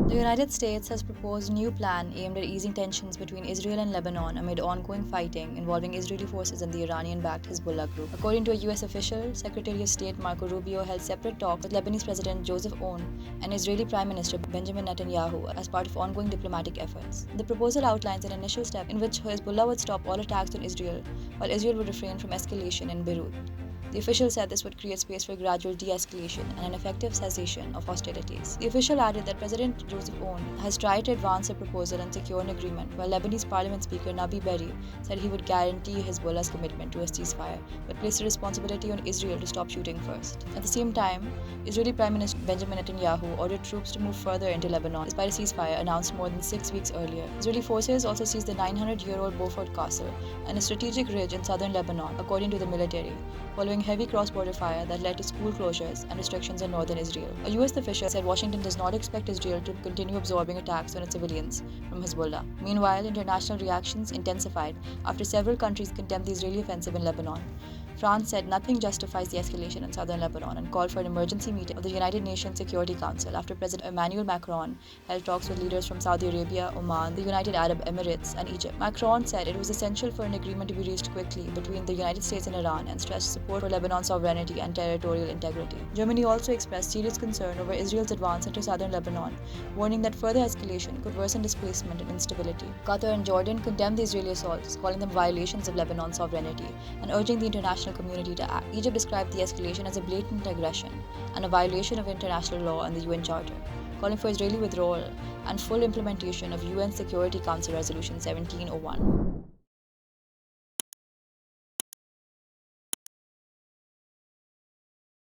The United States has proposed a new plan aimed at easing tensions between Israel and Lebanon amid ongoing fighting involving Israeli forces and the Iranian-backed Hezbollah group. According to a U.S. official, Secretary of State Marco Rubio held separate talks with Lebanese President Joseph Aoun and Israeli Prime Minister Benjamin Netanyahu as part of ongoing diplomatic efforts. The proposal outlines an initial step in which Hezbollah would stop all attacks on Israel, while Israel would refrain from escalation in Beirut. The official said this would create space for gradual de-escalation and an effective cessation of hostilities. The official added that President Joseph Aoun has tried to advance a proposal and secure an agreement, while Lebanese Parliament Speaker Nabi Berri said he would guarantee Hezbollah's commitment to a ceasefire, but placed the responsibility on Israel to stop shooting first. At the same time, Israeli Prime Minister Benjamin Netanyahu ordered troops to move further into Lebanon, despite a ceasefire announced more than 6 weeks earlier. Israeli forces also seized the 900-year-old Beaufort Castle and a strategic ridge in southern Lebanon, according to the military, following heavy cross-border fire that led to school closures and restrictions in northern Israel. A U.S. official said Washington does not expect Israel to continue absorbing attacks on its civilians from Hezbollah. Meanwhile, international reactions intensified after several countries condemned the Israeli offensive in Lebanon. France said nothing justifies the escalation in southern Lebanon and called for an emergency meeting of the United Nations Security Council after President Emmanuel Macron held talks with leaders from Saudi Arabia, Oman, the United Arab Emirates, and Egypt. Macron said it was essential for an agreement to be reached quickly between the United States and Iran and stressed support for Lebanon's sovereignty and territorial integrity. Germany also expressed serious concern over Israel's advance into southern Lebanon, warning that further escalation could worsen displacement and instability. Qatar and Jordan condemned the Israeli assaults, calling them violations of Lebanon's sovereignty and urging the international community to act. Egypt described the escalation as a blatant aggression and a violation of international law and the UN Charter, calling for Israeli withdrawal and full implementation of UN Security Council Resolution 1701.